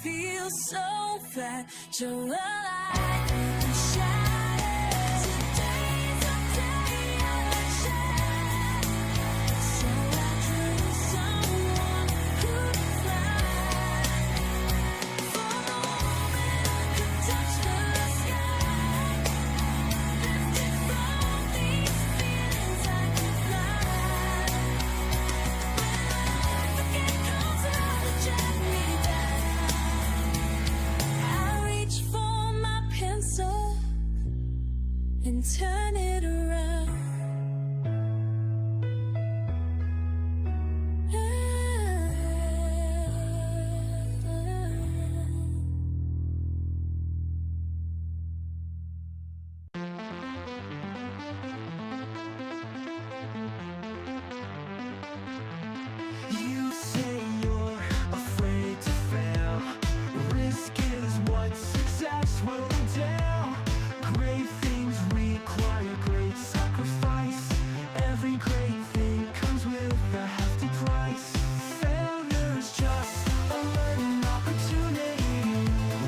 feel so fragile, alive and shattered. Today's a day of a shame. So I drew someone who'd fly. For the moment I could touch the sky, lifted from these feelings I could fly. When the comes out to drag me down, I reach for my pencil and turn it around. You say you're afraid to fail. Risk is what success will entail. Great things require great sacrifice. Every great thing comes with a hefty price. Failure's just a learning opportunity.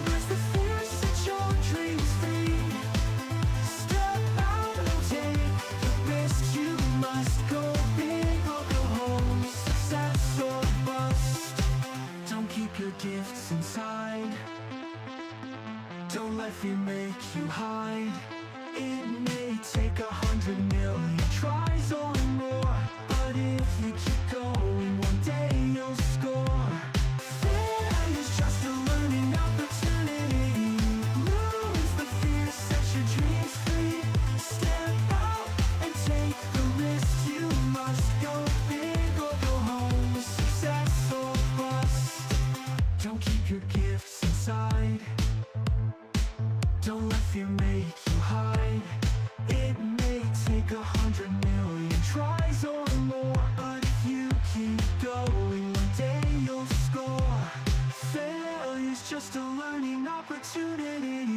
Where's the fear? Set your dreams free. Step out and take the risk. You must go big or go home. Success or bust. Don't keep your gifts inside. Don't let fear make you hide. It may take 100 million tries or more, but if you keep going, one day you'll score. Failure's just a learning opportunity. Lose the fear, set your dreams free. Step out and take the risk. You must go big or go home. Success or bust. Don't keep your gifts inside. Don't let fear make you hide. It may take 100 million tries or more, but if you keep going, one day you'll score. Failure's just a learning opportunity.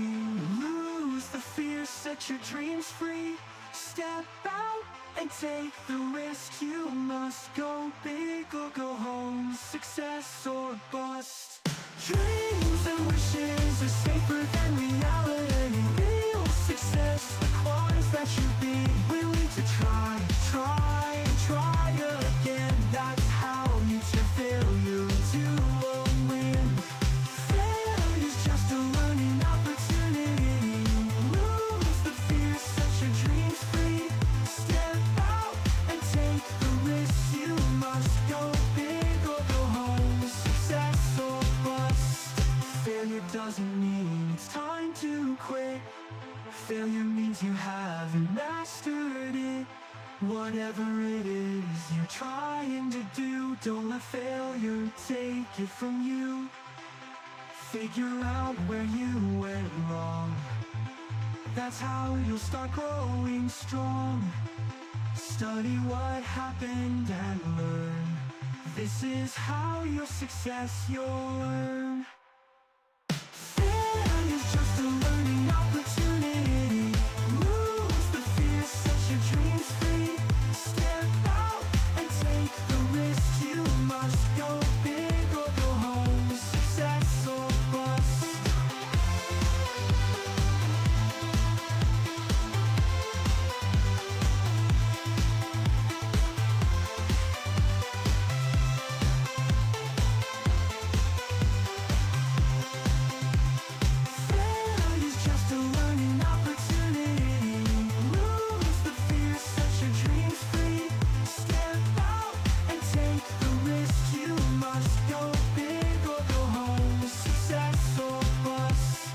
Lose the fear, set your dreams free. Step out and take the risk. You must go big or go home. Success or bust. Dreams and wishes are safer than reality. Real success requires that you be willing to try again. That's how you turn failure into a win. Failure's just a learning opportunity. Lose the fear, set your dreams free. Step out and take the risk. You must go big or go home. Success or bust. Failure doesn't mean it's time to quit. Failure means you haven't mastered it. Whatever it is you're trying to do, don't let failure take it from you. Figure out where you went wrong. That's how you'll start growing strong. Study what happened and learn. This is how your success you'll learn. Failure's just a learning opportunity. Lose the fear, set your dreams free. Step out and take the risk. You must go big or go home. Success or bust. Failure's just a learning opportunity. Lose the fear, set your dreams free. Step out and take the risk. You must go big or go home. Success or bust.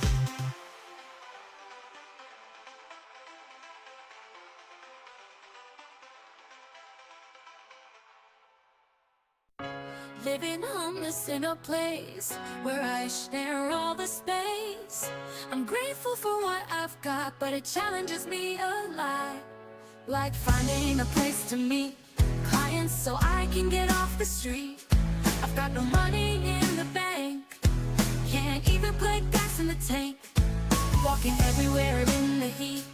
Living homeless in a place where I share all the space. I'm grateful for what I've got, but it challenges me a lot. Like finding a place to meet clients so I can get off the street. I've got no money in the bank, can't even put gas in the tank. Walking everywhere in the heat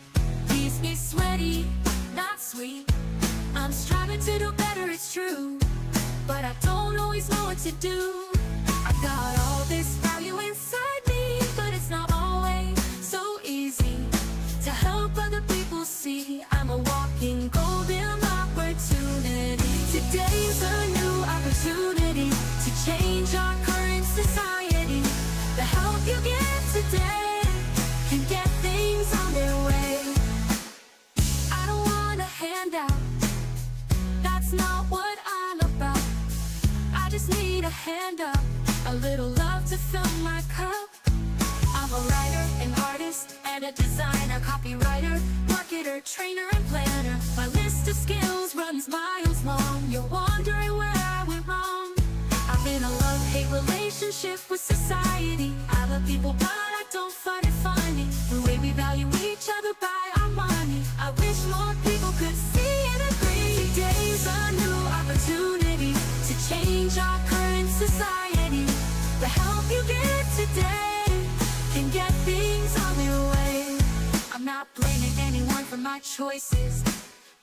leaves me sweaty, not sweet. I'm striving to do better, it's true, but I don't always know what to do. I got all this value in society. The help you get today can get things on their way. I don't want a handout, that's not what I'm about. I just need a hand up, a little love to fill my cup. I'm a writer, an artist, and a designer, copywriter, marketer, trainer, and planner. My list of skills runs miles long. You're wondering where I went wrong. I'm in a love-hate relationship with society. I love people, but I don't find it funny the way we value each other by our money. I wish more people could see and agree. Today's a new opportunity to change our current society. The help you get today can get things on their way. I'm not blaming anyone for my choices.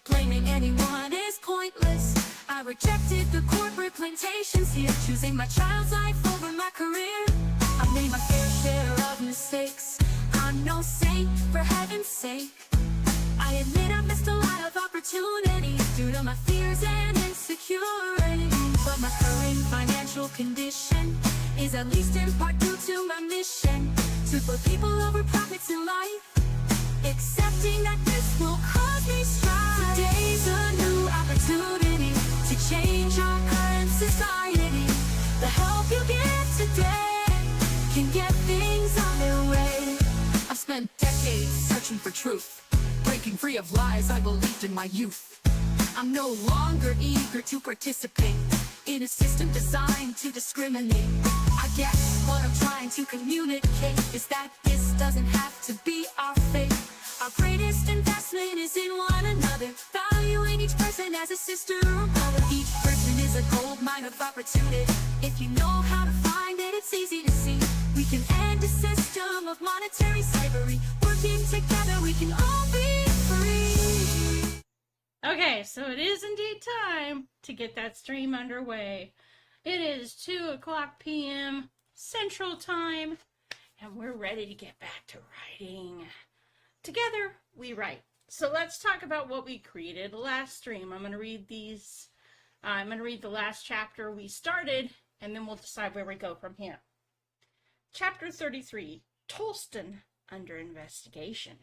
Blaming anyone is pointless. I rejected the corporate plantations here, choosing my child's life over my career. I made my fair share of mistakes. I'm no saint, for heaven's sake. I admit I missed a lot of opportunities due to my fears and insecurities. But my current financial condition is at least in part due to my mission to put people over profits in life, accepting that this will cause me strife. Today's a new opportunity to change our current society. The help you get today can get things on their way. I've spent decades searching for truth, breaking free of lies I believed in my youth. I'm no longer eager to participate in a system designed to discriminate. I guess what I'm trying to communicate is that this doesn't have to be our fate. Our greatest investment is in one another, valuing each person as a sister or brother. Each person is a gold mine of opportunity. If you know how to find it, it's easy to see. We can end a system of monetary slavery. Working together, we can all be free. Okay, so it is indeed time to get that stream underway. It is 2:00 p.m. Central Time, and we're ready to get back to writing. Together, we write. So let's talk about what we created last stream. I'm going to read these. I'm going to read the last chapter we started, and then we'll decide where we go from here. Chapter 33, Tolston under investigation.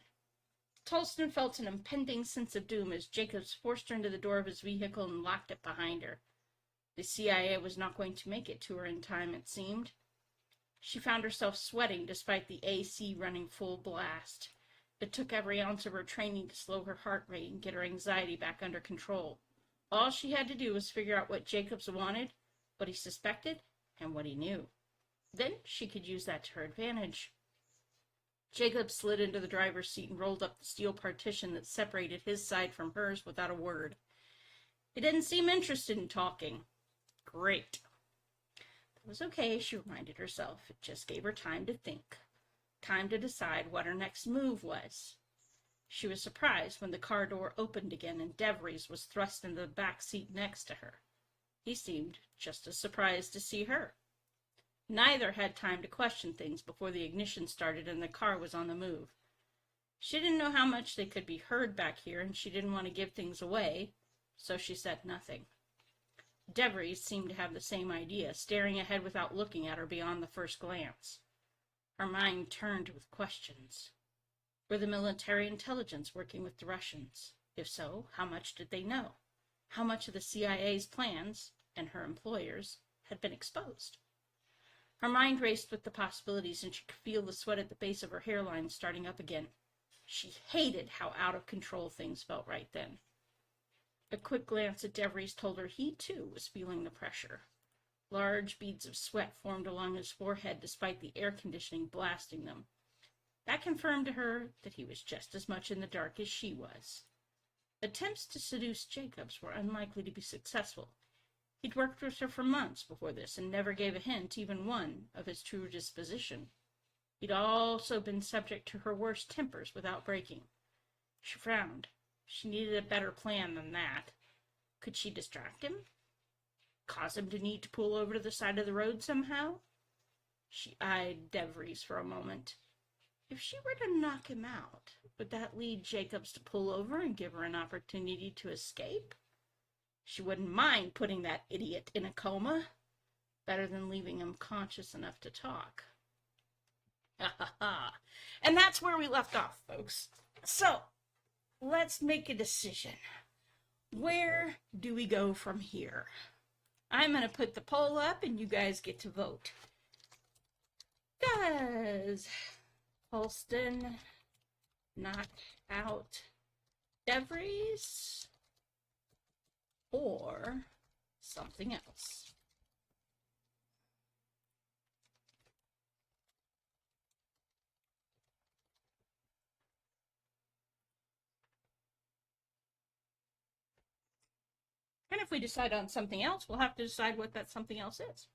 Tolston felt an impending sense of doom as Jacobs forced her into the door of his vehicle and locked it behind her. The CIA was not going to make it to her in time, it seemed. She found herself sweating despite the AC running full blast. It took every ounce of her training to slow her heart rate and get her anxiety back under control. All she had to do was figure out what Jacobs wanted, what he suspected, and what he knew. Then she could use that to her advantage. Jacob slid into the driver's seat and rolled up the steel partition that separated his side from hers without a word. He didn't seem interested in talking. Great. That was okay, she reminded herself. It just gave her time to think. Time to decide what her next move was. She was surprised when the car door opened again and DeVries was thrust into the back seat next to her. He seemed just as surprised to see her. Neither had time to question things before the ignition started and the car was on the move. She didn't know how much they could be heard back here, and she didn't want to give things away, so she said nothing. DeVries seemed to have the same idea, staring ahead without looking at her beyond the first glance. Her mind turned with questions. Were the military intelligence working with the Russians? If so, how much did they know? How much of the CIA's plans, and her employers, had been exposed? Her mind raced with the possibilities, and she could feel the sweat at the base of her hairline starting up again. She hated how out of control things felt right then. A quick glance at DeVries told her he, too, was feeling the pressure. Large beads of sweat formed along his forehead despite the air conditioning blasting them. That confirmed to her that he was just as much in the dark as she was. Attempts to seduce Jacobs were unlikely to be successful. He'd worked with her for months before this and never gave a hint, even one, of his true disposition. He'd also been subject to her worst tempers without breaking. She frowned. She needed a better plan than that. Could she distract him? Cause him to need to pull over to the side of the road somehow? She eyed DeVries for a moment. If she were to knock him out, would that lead Jacobs to pull over and give her an opportunity to escape? She wouldn't mind putting that idiot in a coma. Better than leaving him conscious enough to talk. And that's where we left off, folks. So, let's make a decision. Where do we go from here? I'm going to put the poll up and you guys get to vote. Does Holston knock out DeVries or something else? And if we decide on something else, we'll have to decide what that something else is.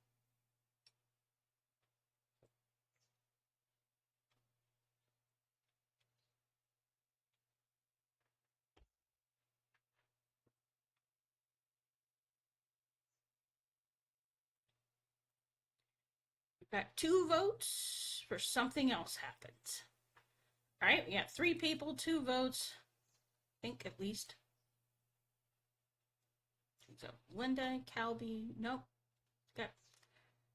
We've got 2 votes for something else happens. All right, we got 3 people, 2 votes. I think at least. So Linda, Calby, nope. Got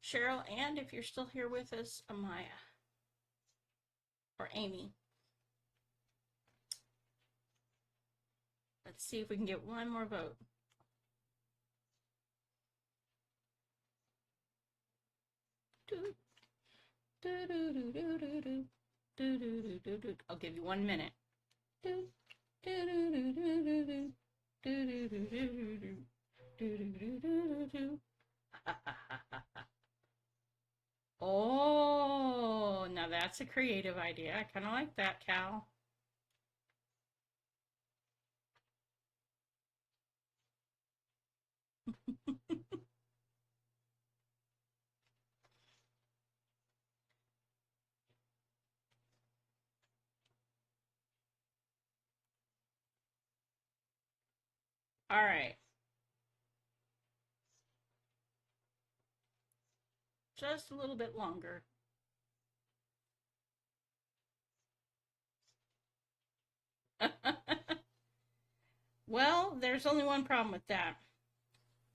Cheryl, and if you're still here with us, Amaya. Or Amy. Let's see if we can get one more vote. I'll give you 1 minute. Oh, now that's a creative idea. I kind of like that, Cal. All right. Just a little bit longer. Well, there's only one problem with that.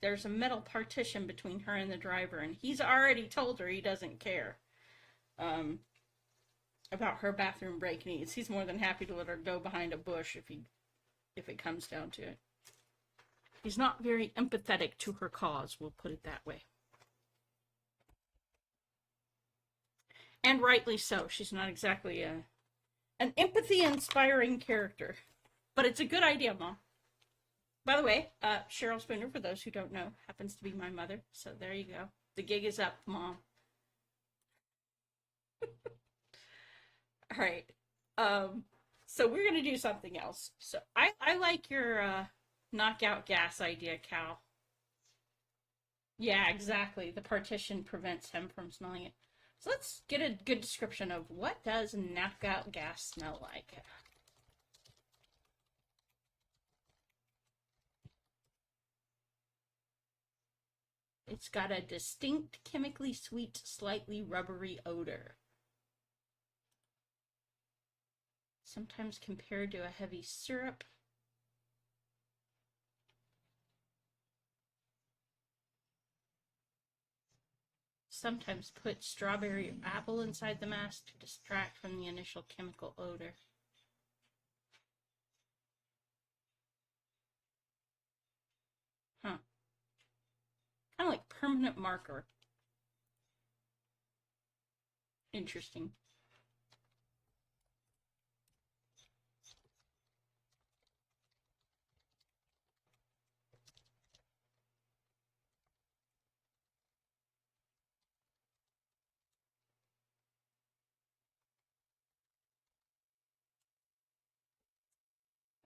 There's a metal partition between her and the driver, and he's already told her he doesn't care about her bathroom break needs. He's more than happy to let her go behind a bush if it comes down to it. He's not very empathetic to her cause, we'll put it that way. And rightly so. She's not exactly an empathy-inspiring character. But it's a good idea, Mom. By the way, Cheryl Spooner, for those who don't know, happens to be my mother. So there you go. The gig is up, Mom. All right. So we're going to do something else. So I like your knockout gas idea, Cal. Yeah, exactly. The partition prevents him from smelling it. So let's get a good description of what does knockout gas smell like. It's got a distinct, chemically sweet, slightly rubbery odor. Sometimes compared to a heavy syrup. Sometimes put strawberry or apple inside the mask to distract from the initial chemical odor. Huh. Kind of like permanent marker. Interesting.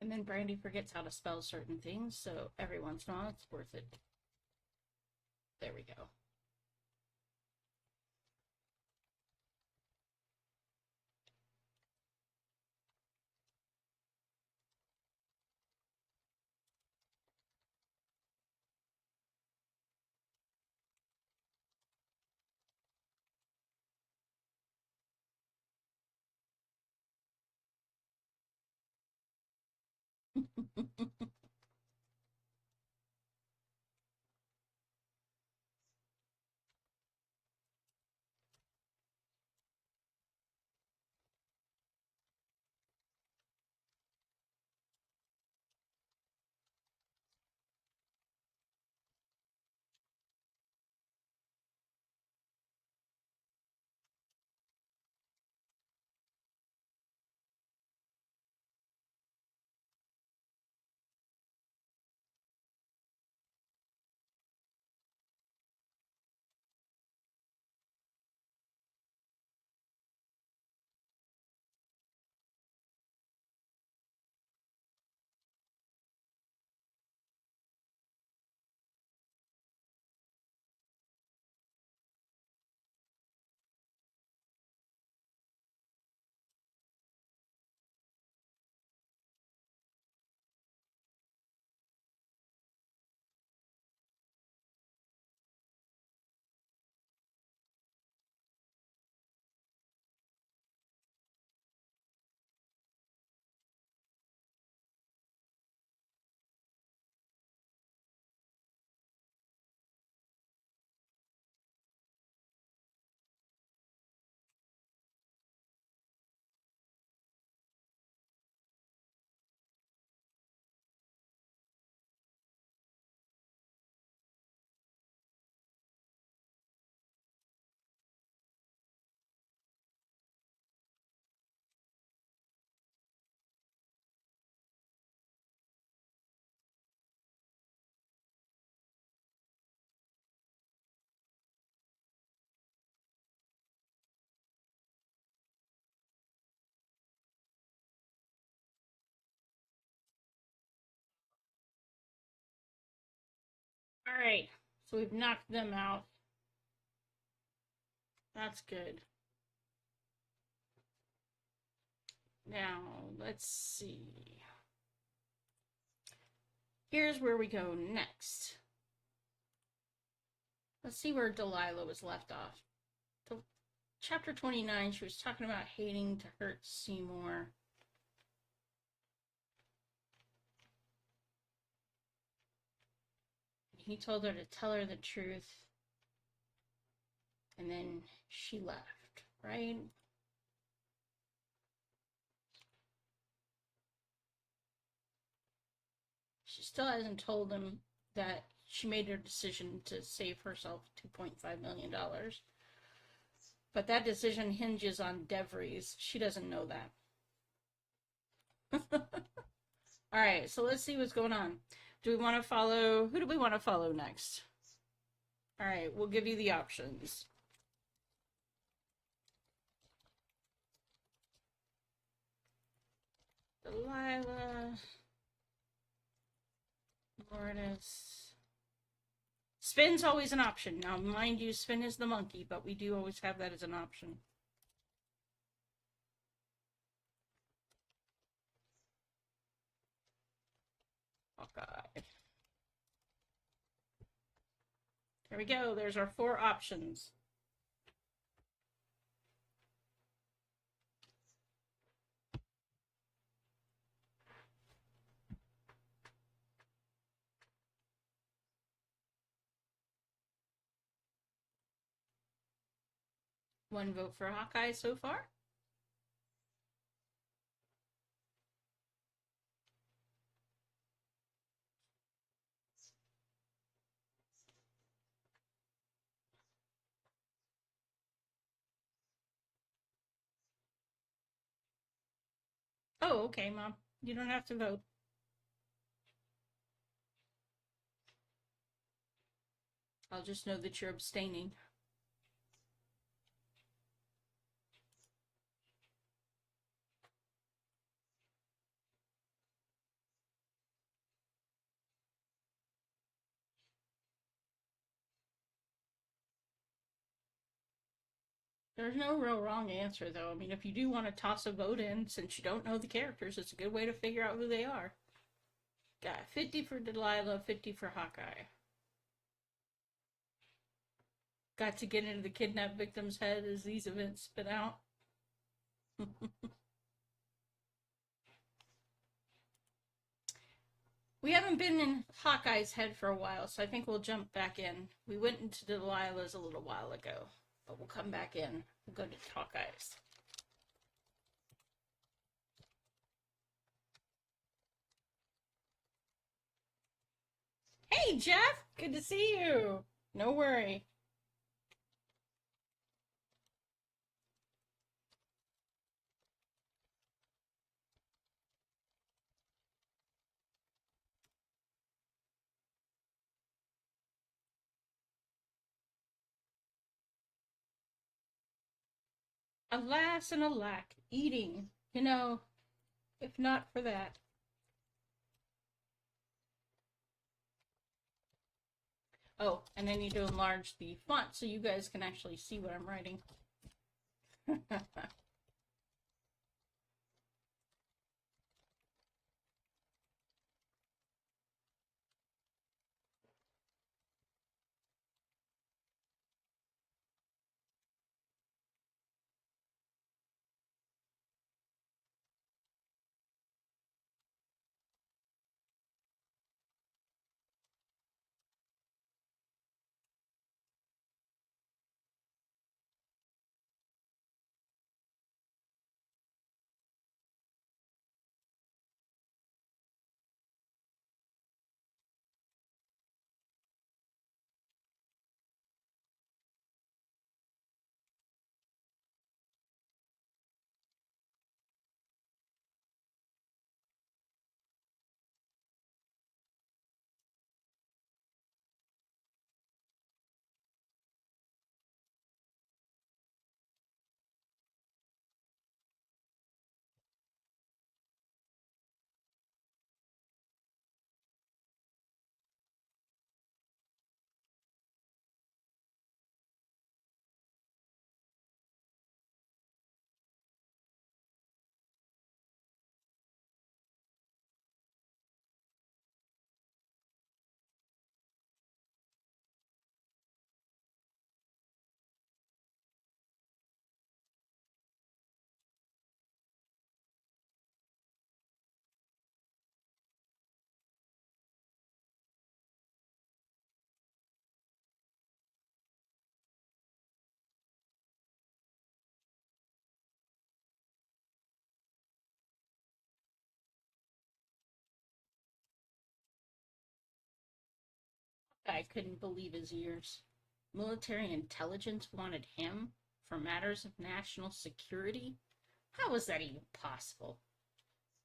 And then Brandy forgets how to spell certain things, so every once in a while it's worth it. There we go. right. So we've knocked them out. That's good. Now, let's see. Here's where we go next. Let's see where Delilah was left off. Chapter 29, she was talking about hating to hurt Seymour. He told her to tell her the truth. And then she left, right? She still hasn't told him that she made her decision to save herself $2.5 million. But that decision hinges on DeVries. She doesn't know that. All right, so let's see what's going on. Do we want to follow? Who do we want to follow next? All right, we'll give you the options. Delilah. Mortus. Spin's always an option. Now, mind you, Spin is the monkey, but we do always have that as an option. Hawkeye. There we go. There's our 4 options. One vote for Hawkeye so far. Oh, okay, Mom. You don't have to vote. I'll just know that you're abstaining. There's no real wrong answer, though. I mean, if you do want to toss a vote in, since you don't know the characters, it's a good way to figure out who they are. Got 50 for Delilah, 50 for Hawkeye. Got to get into the kidnapped victim's head as these events spin out. We haven't been in Hawkeye's head for a while, so I think we'll jump back in. We went into Delilah's a little while ago, but we'll come back in. We'll go to Hawkeye's. Hey, Jeff! Good to see you! No worry. Alas and alack, eating. You know, if not for that. Oh, and I need to enlarge the font so you guys can actually see what I'm writing. I couldn't believe his ears. Military intelligence wanted him for matters of national security? How was that even possible?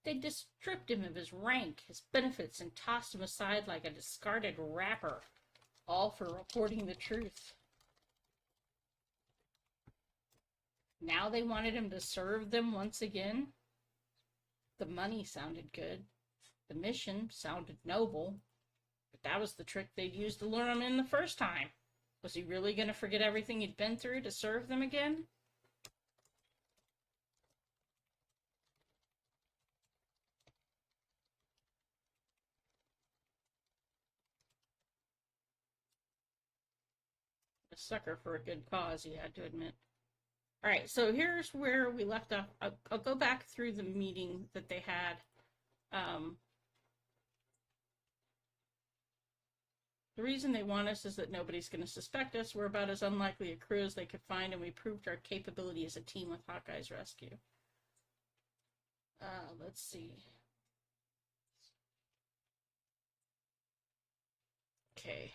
They just stripped him of his rank, his benefits, and tossed him aside like a discarded wrapper, all for reporting the truth. Now they wanted him to serve them once again? The money sounded good. The mission sounded noble. But that was the trick they'd used to lure him in the first time. Was he really going to forget everything he'd been through to serve them again? A sucker for a good cause, he had to admit. All right, so here's where we left off. I'll go back through the meeting that they had. The reason they want us is that nobody's going to suspect us. We're about as unlikely a crew as they could find, and we proved our capability as a team with Hawkeye's rescue. Let's see. Okay.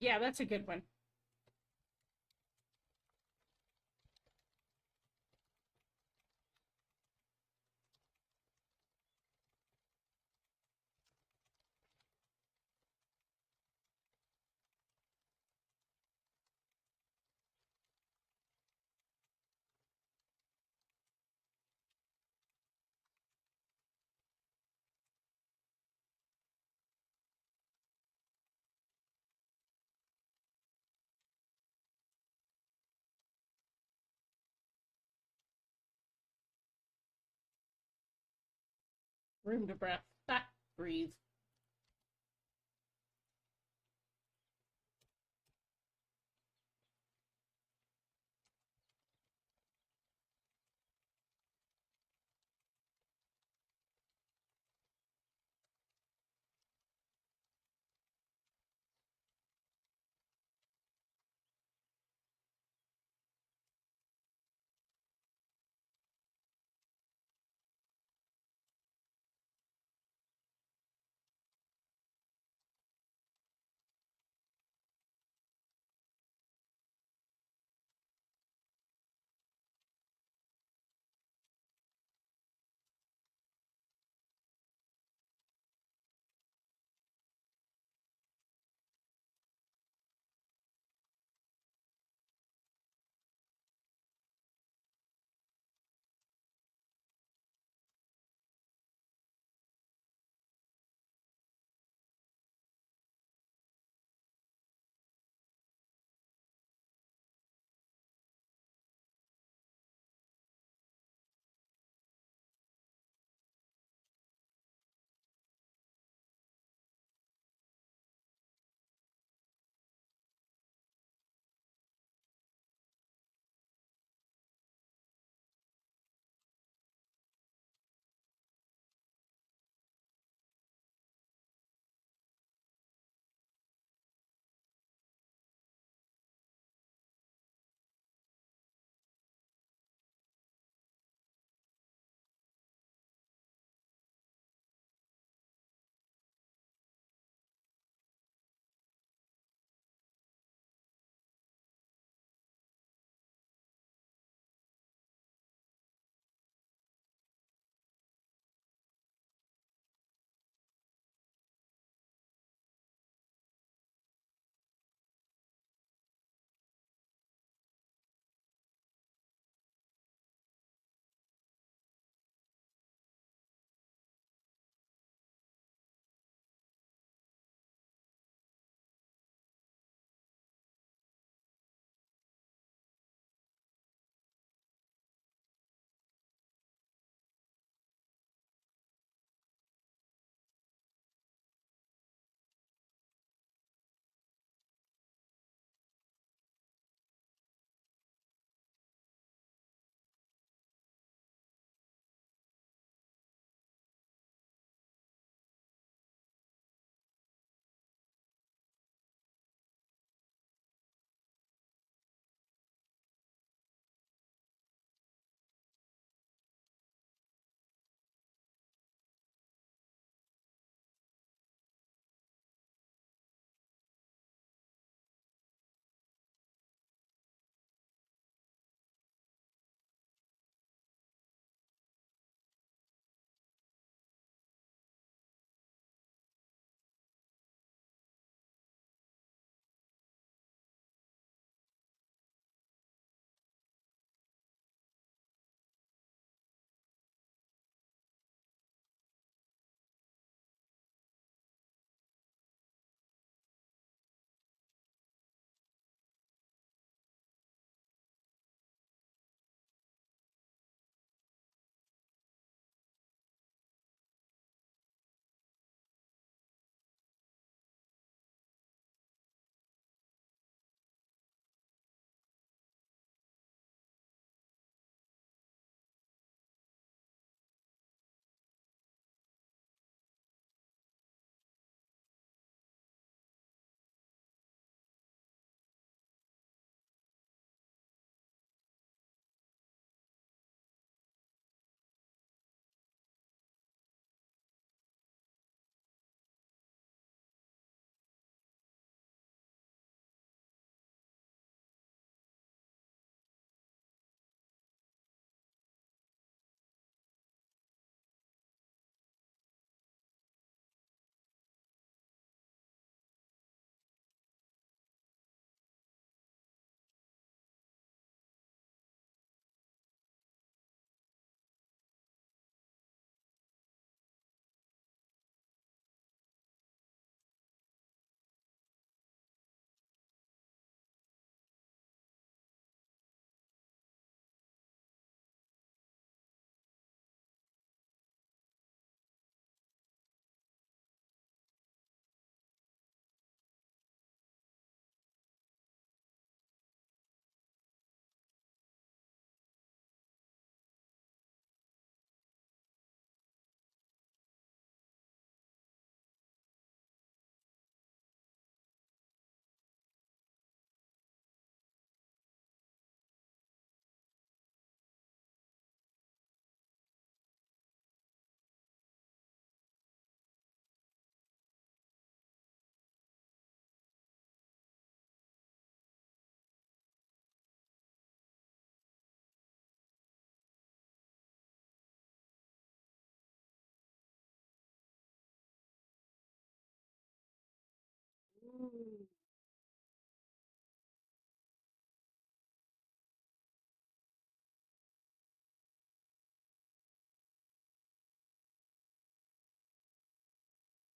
Yeah, that's a good one. Room to breath. Ah, breathe.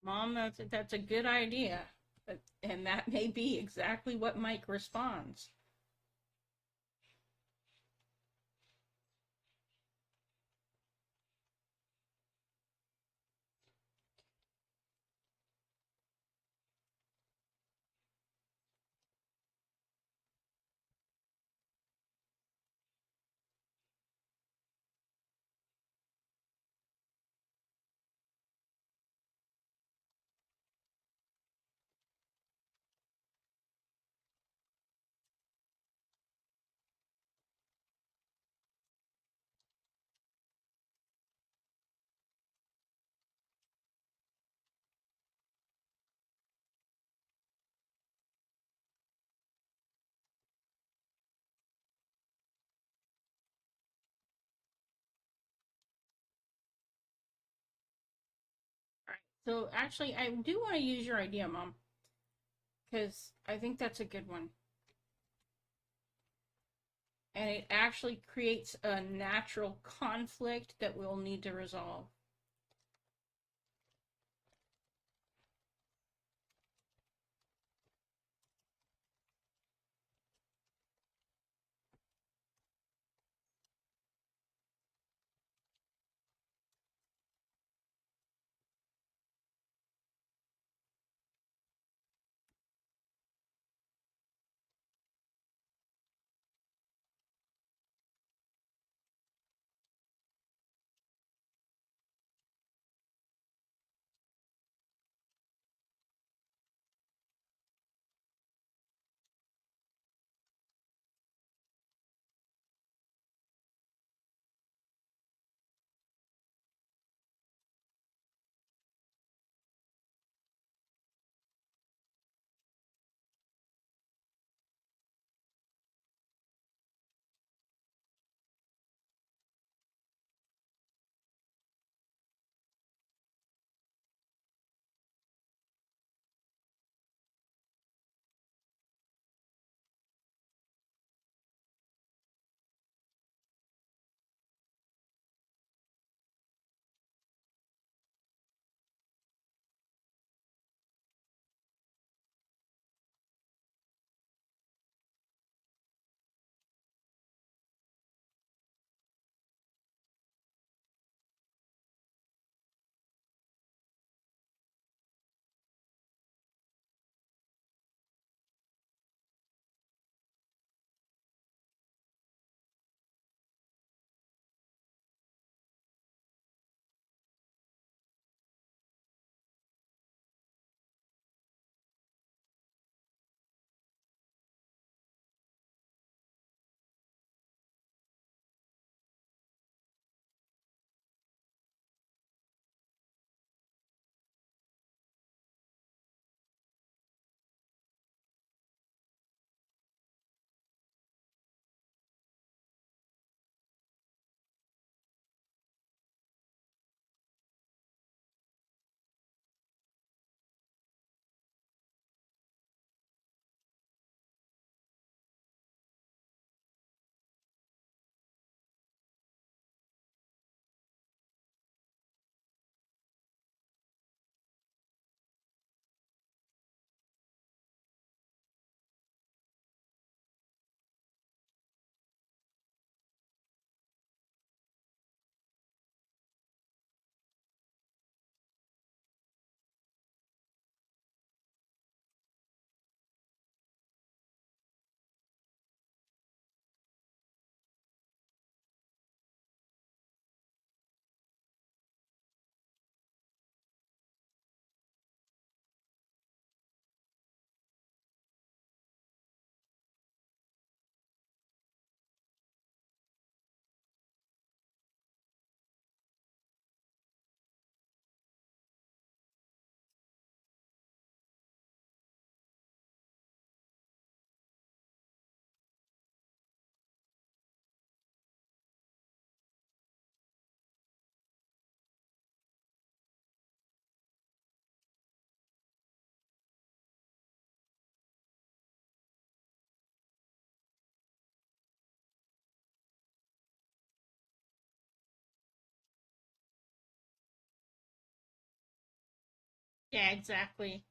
Mom, that's a good idea. And that may be exactly what Mike responds. All right. So actually, I do want to use your idea, Mom, because I think that's a good one. And it actually creates a natural conflict that we'll need to resolve. Yeah, exactly.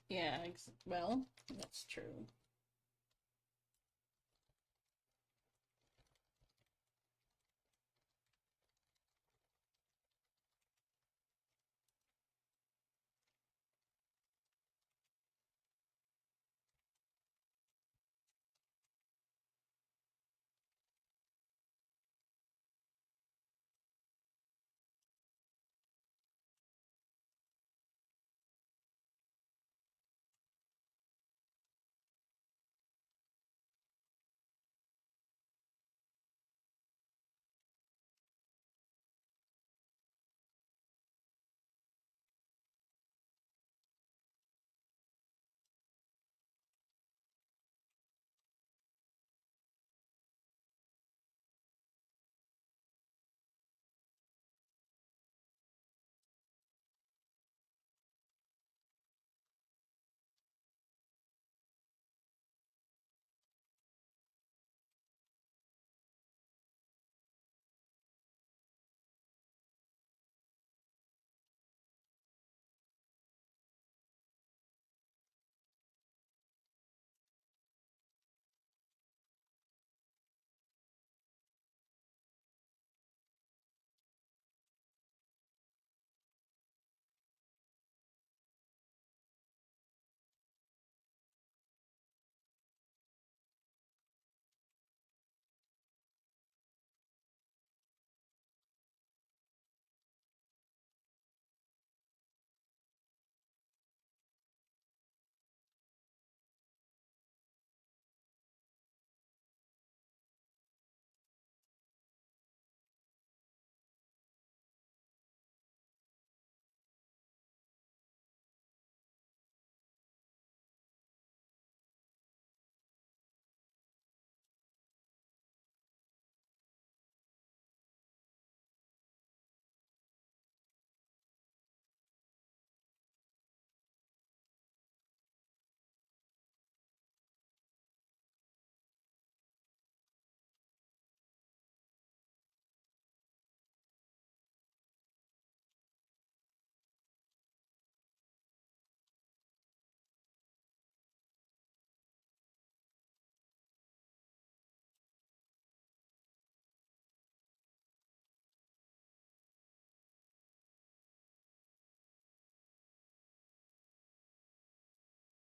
Yeah, well, that's true.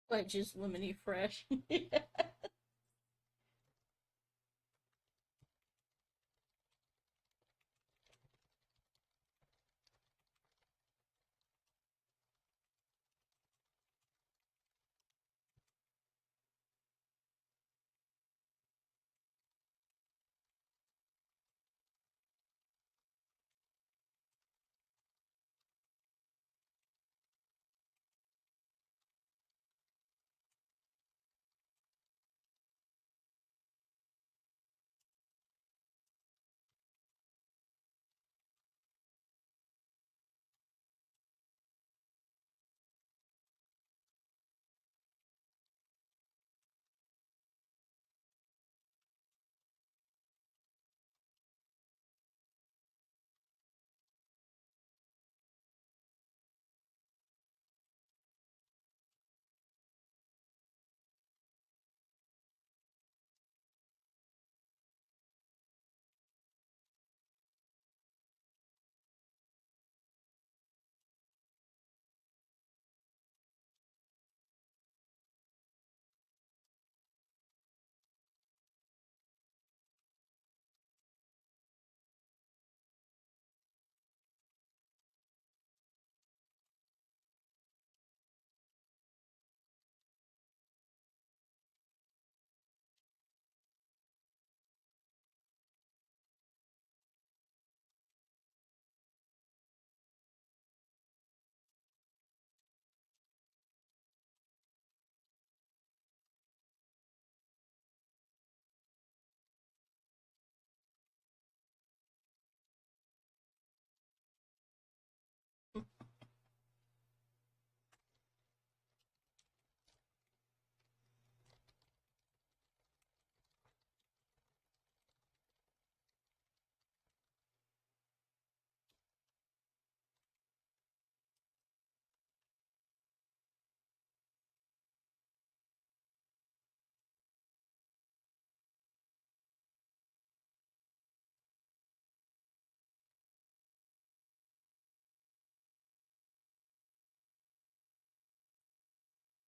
Like just lemony fresh.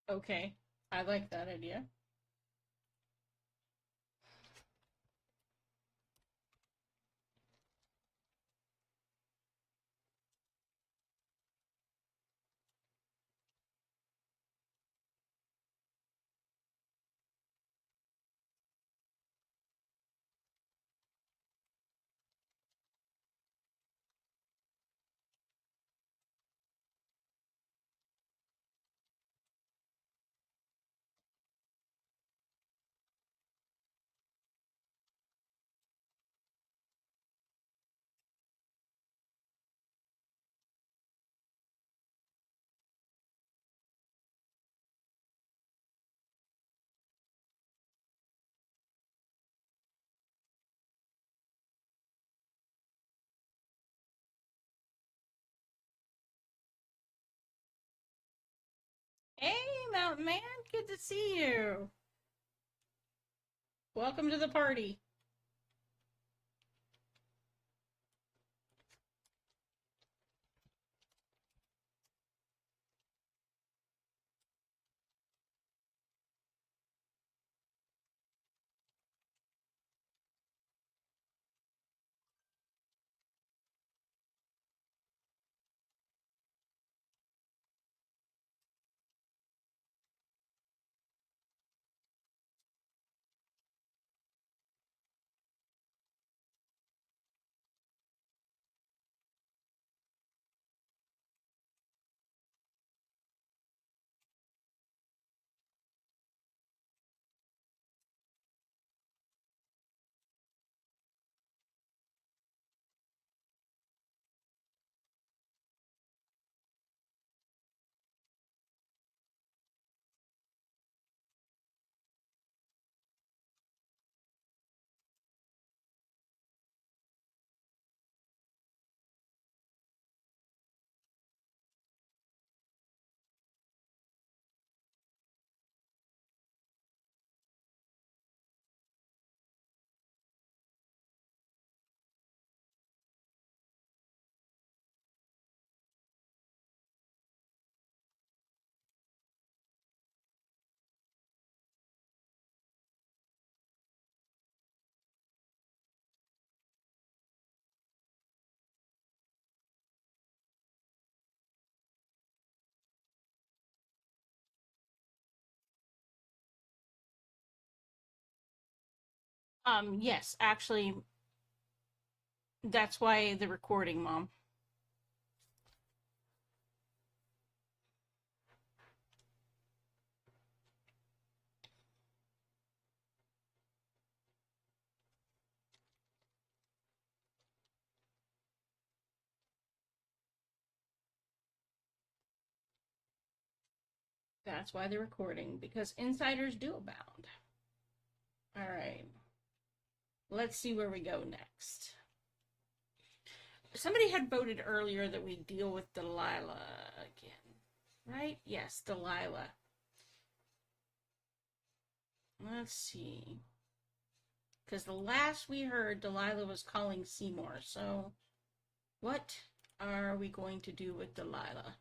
Okay, I like that idea. Hey, Mountain Man, good to see you. Welcome to the party. Yes, actually, that's why the recording, Mom. That's why they're recording, because insiders do abound. All right. Let's see where we go next. Somebody had voted earlier that we deal with Delilah again. Right? Yes, Delilah. Let's see. Because the last we heard, Delilah was calling Seymour. So, what are we going to do with Delilah?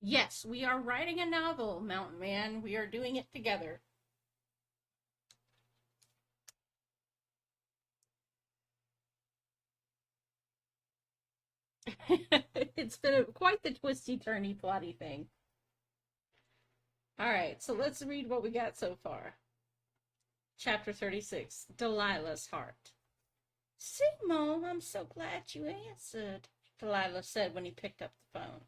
Yes, we are writing a novel, Mountain Man. We are doing it together. It's been quite the twisty, turny, plotty thing. All right, so let's read what we got so far. Chapter 36, Delilah's Heart. "See, Mom, I'm so glad you answered," Delilah said when he picked up the phone.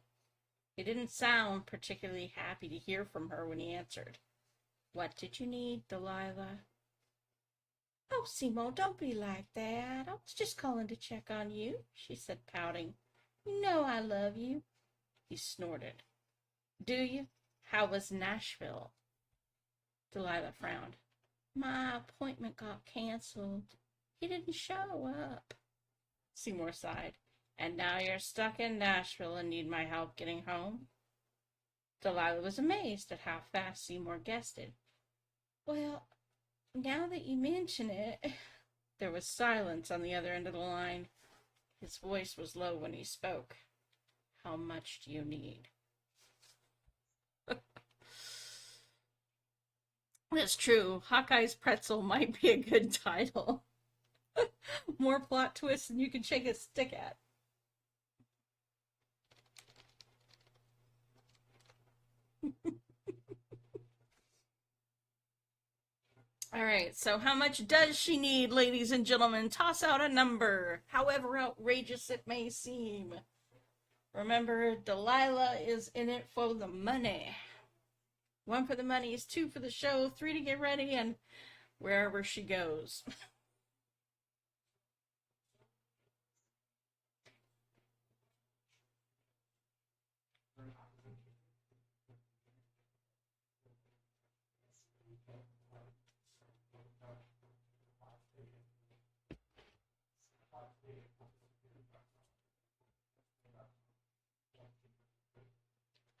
He didn't sound particularly happy to hear from her when he answered. "What did you need, Delilah?" "Oh, Seymour, don't be like that. I was just calling to check on you," she said, pouting. "You know I love you." He snorted. "Do you? How was Nashville?" Delilah frowned. "My appointment got canceled. He didn't show up." Seymour sighed. And now you're stuck in Nashville and need my help getting home? Delilah was amazed at how fast Seymour guessed it. Well, now that you mention it... There was silence on the other end of the line. His voice was low when he spoke. How much do you need? It's true. Hawkeye's Pretzel might be a good title. More plot twists than you can shake a stick at. All right, so how much does she need, ladies and gentlemen? Toss out a number, however outrageous it may seem. Remember, Delilah is in it for the money. 1 for the money is 2 for the show, 3 to get ready, and wherever she goes.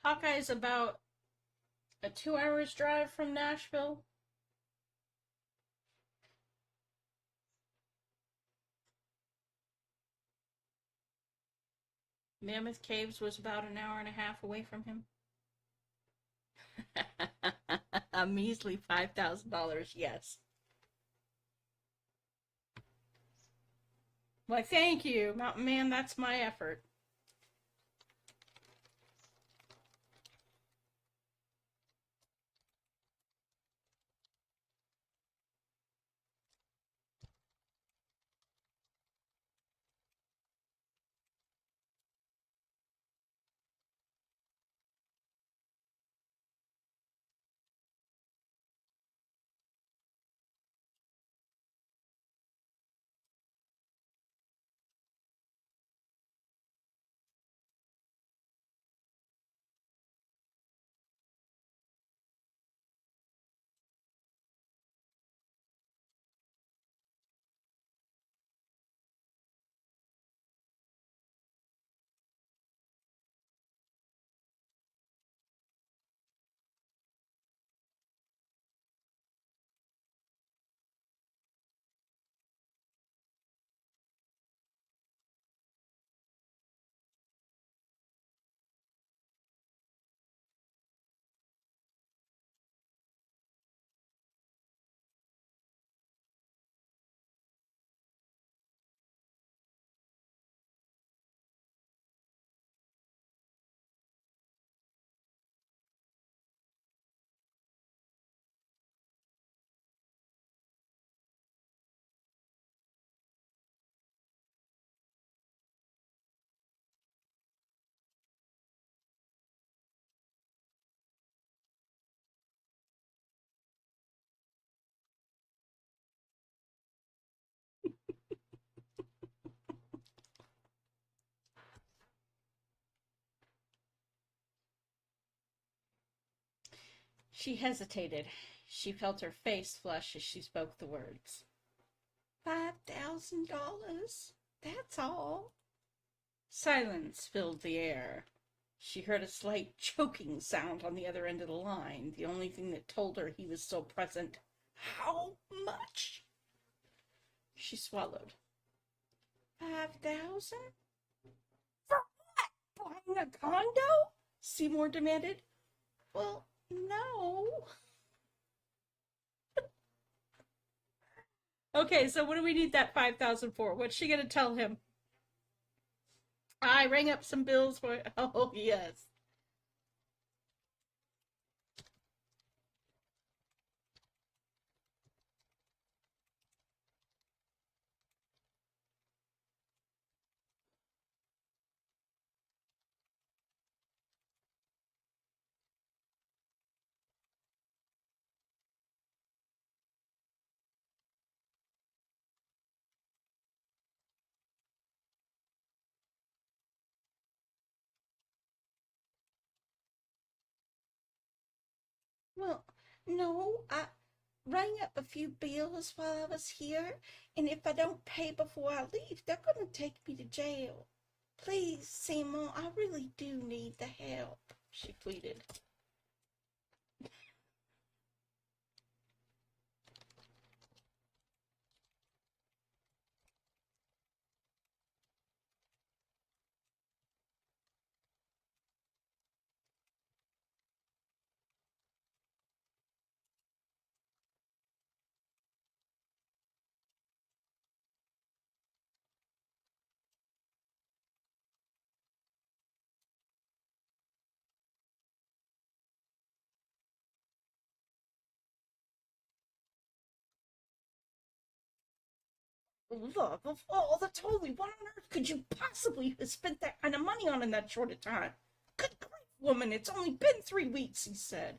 Hawkeye is about a 2 hours drive from Nashville. Mammoth Caves was about an hour and a half away from him. A measly $5,000, yes. Why, thank you, Mountain Man, that's my effort. She hesitated. She felt her face flush as she spoke the words. $5,000? That's all. Silence filled the air. She heard a slight choking sound on the other end of the line, the only thing that told her he was still present. How much? She swallowed. 5,000? For what? Buying a condo? Seymour demanded. Well, no. Okay, so what do we need that 5,000 for? What's she gonna tell him? I rang up some bills for... Oh, yes. Well, no, I rang up a few bills while I was here, and if I don't pay before I leave, they're going to take me to jail. Please, Seymour, I really do need the help, she pleaded. Love of all that's holy, what on earth could you possibly have spent that kind of money on in that short a time? Good grief, woman, it's only been 3 weeks, he said.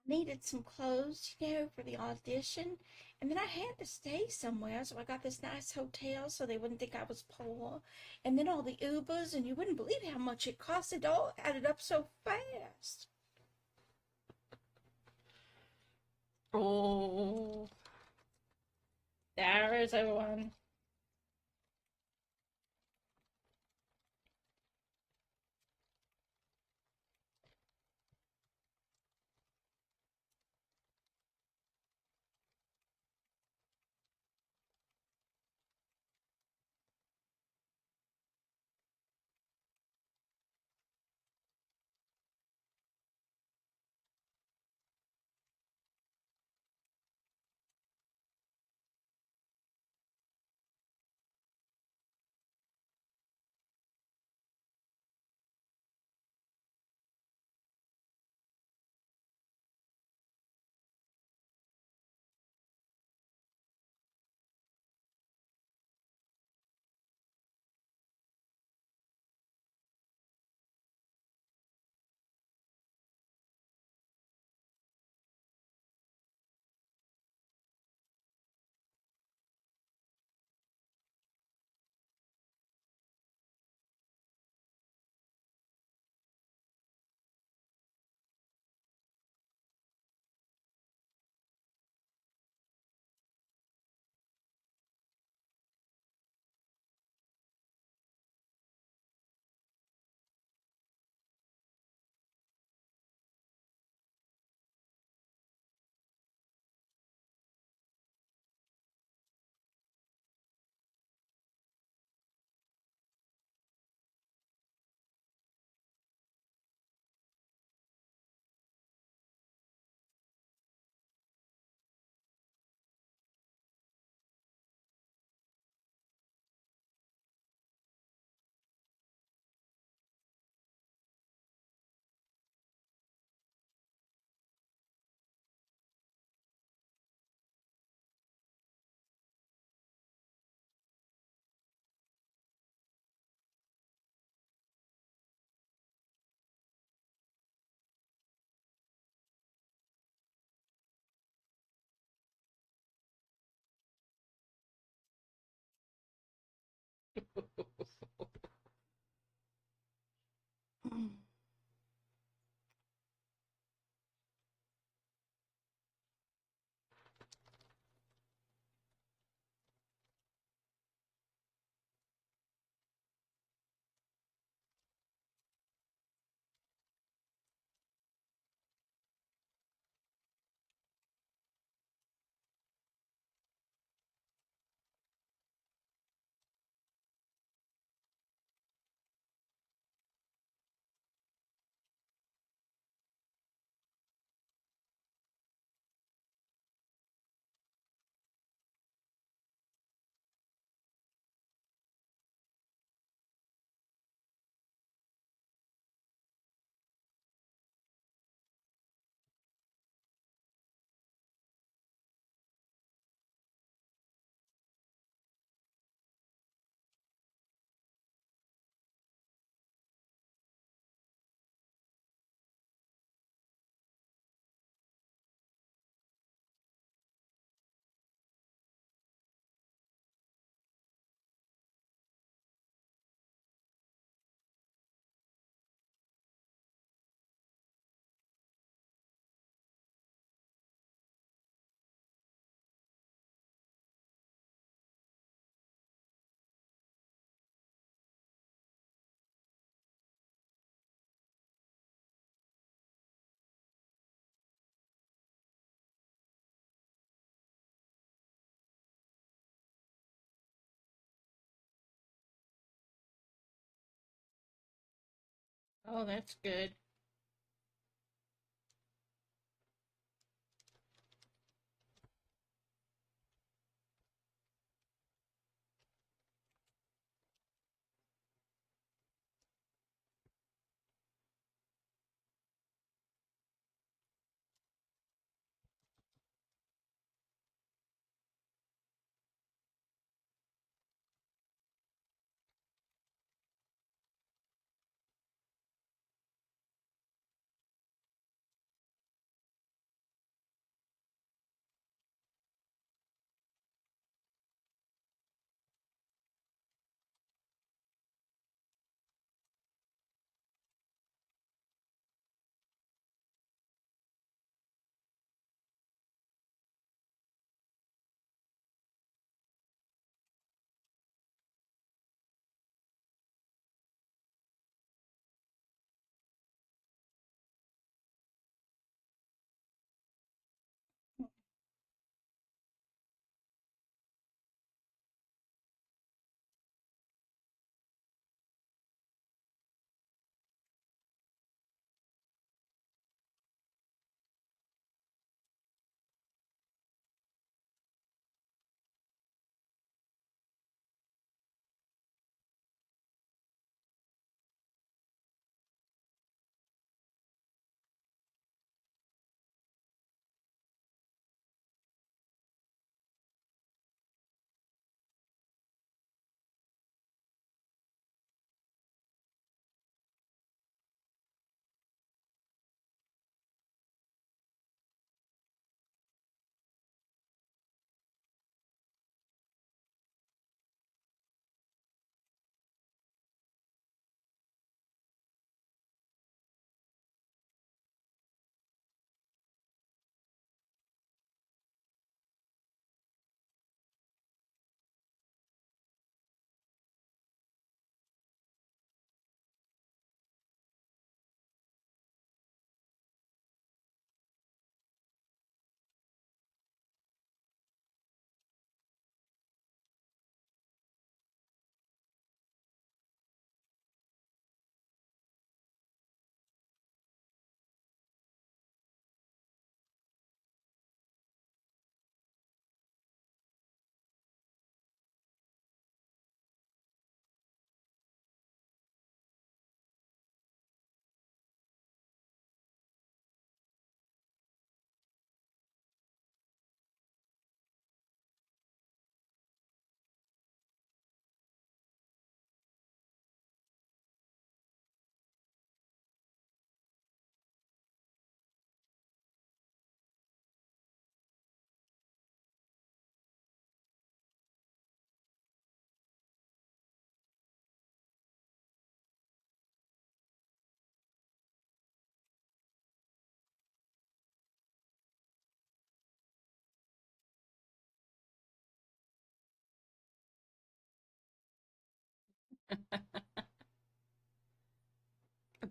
Needed some clothes, for the audition. And then I had to stay somewhere, so I got this nice hotel so they wouldn't think I was poor. And then all the Ubers, and you wouldn't believe how much it cost. It all added up so fast. Oh, there is everyone. Oh, that's good.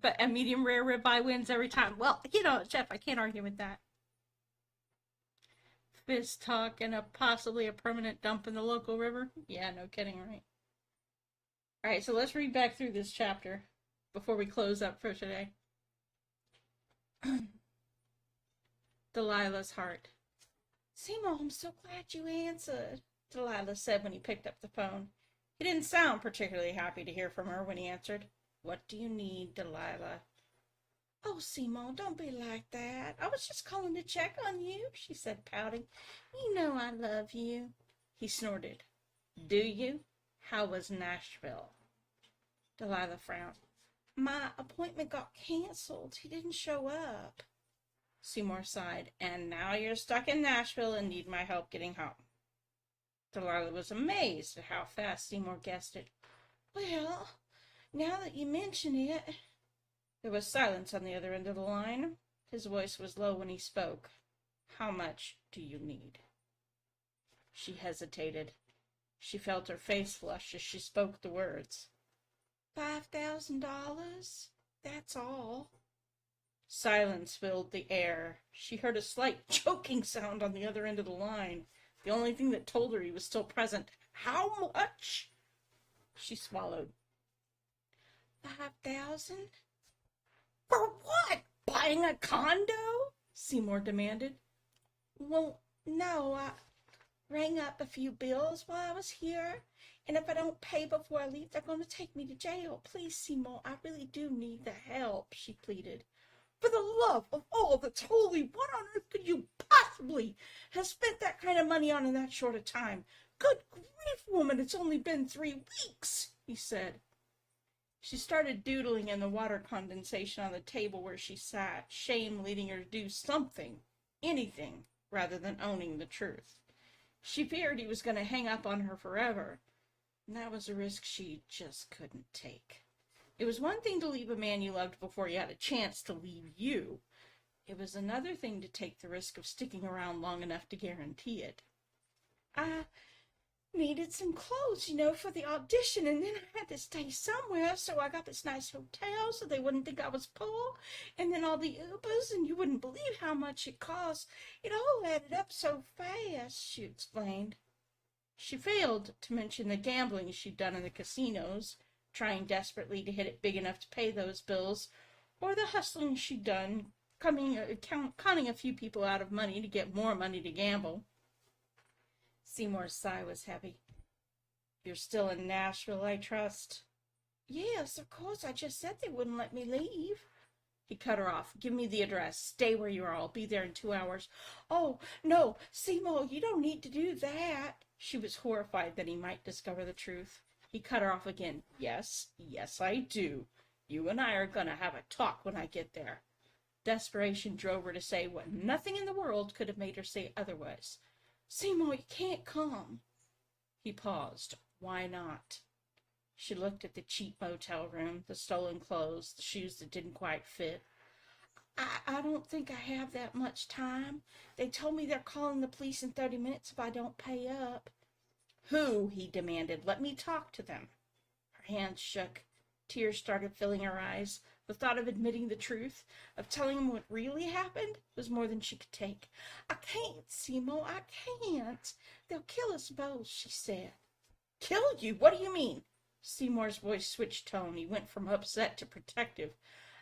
But a medium rare ribeye wins every time. Well, Jeff, I can't argue with that. Fist talk and possibly a permanent dump in the local river. Yeah, no kidding, right? All right, so let's read back through this chapter before we close up for today. Delilah's heart. Seymour, I'm so glad you answered, Delilah said when he picked up the phone. He didn't sound particularly happy to hear from her when he answered. What do you need, Delilah? Oh, Seymour, don't be like that. I was just calling to check on you, she said, pouting. You know I love you. He snorted. Do you? How was Nashville? Delilah frowned. My appointment got canceled. He didn't show up. Seymour sighed. And now you're stuck in Nashville and need my help getting home. Delilah was amazed at how fast Seymour guessed it. Well, now that you mention it... There was silence on the other end of the line. His voice was low when he spoke. How much do you need? She hesitated. She felt her face flush as she spoke the words. $5,000? That's all. Silence filled the air. She heard a slight choking sound on the other end of the line. The only thing that told her he was still present. How much? She swallowed. 5,000? For what? Buying a condo? Seymour demanded. Well, no, I rang up a few bills while I was here, and if I don't pay before I leave, they're going to take me to jail. Please, Seymour, I really do need the help, she pleaded. For the love of all that's holy, what on earth could you possibly have spent that kind of money on in that short a time? Good grief, woman, it's only been 3 weeks, he said. She started doodling in the water condensation on the table where she sat, shame leading her to do something, anything, rather than owning the truth. She feared he was going to hang up on her forever, and that was a risk she just couldn't take. It was one thing to leave a man you loved before he had a chance to leave you. It was another thing to take the risk of sticking around long enough to guarantee it. I needed some clothes, for the audition, and then I had to stay somewhere, so I got this nice hotel so they wouldn't think I was poor, and then all the Ubers, and you wouldn't believe how much it cost. It all added up so fast, she explained. She failed to mention the gambling she'd done in the casinos, trying desperately to hit it big enough to pay those bills, or the hustling she'd done, conning a few people out of money to get more money to gamble. Seymour's sigh was heavy. You're still in Nashville, I trust? Yes, of course. I just said they wouldn't let me leave. He cut her off. Give me the address. Stay where you are. I'll be there in 2 hours. Oh, no, Seymour, you don't need to do that. She was horrified that he might discover the truth. He cut her off again. Yes, I do. You and I are going to have a talk when I get there. Desperation drove her to say what nothing in the world could have made her say otherwise. Seymour, you can't come. He paused. Why not? She looked at the cheap motel room, the stolen clothes, the shoes that didn't quite fit. I don't think I have that much time. They told me they're calling the police in 30 minutes if I don't pay up. Who? He demanded. Let me talk to them. Her hands shook. Tears started filling her eyes. The thought of admitting the truth, of telling him what really happened, was more than she could take. I can't, Seymour, I can't. They'll kill us both, she said. Kill you? What do you mean? Seymour's voice switched tone. He went from upset to protective.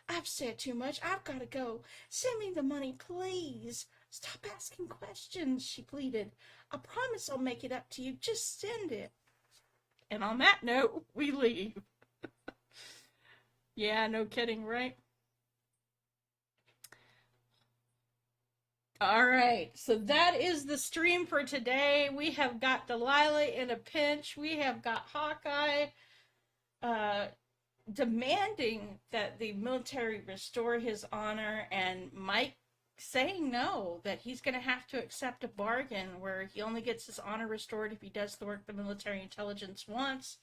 I've said too much. I've got to go. Send me the money, please. Stop asking questions, she pleaded. I promise I'll make it up to you. Just send it. And on that note, we leave. Yeah, no kidding, right? All right, so that is the stream for today. We have got Delilah in a pinch. We have got Hawkeye demanding that the military restore his honor, and Mike saying no, that he's going to have to accept a bargain where he only gets his honor restored if he does the work the military intelligence wants.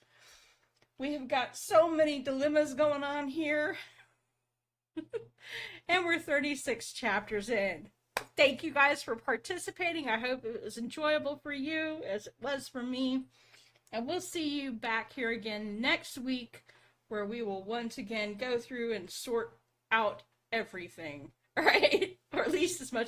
We have got so many dilemmas going on here. And we're 36 chapters in. Thank you guys for participating. I hope it was enjoyable for you as it was for me. And we'll see you back here again next week, where we will once again go through and sort out everything. All right? Or at least as much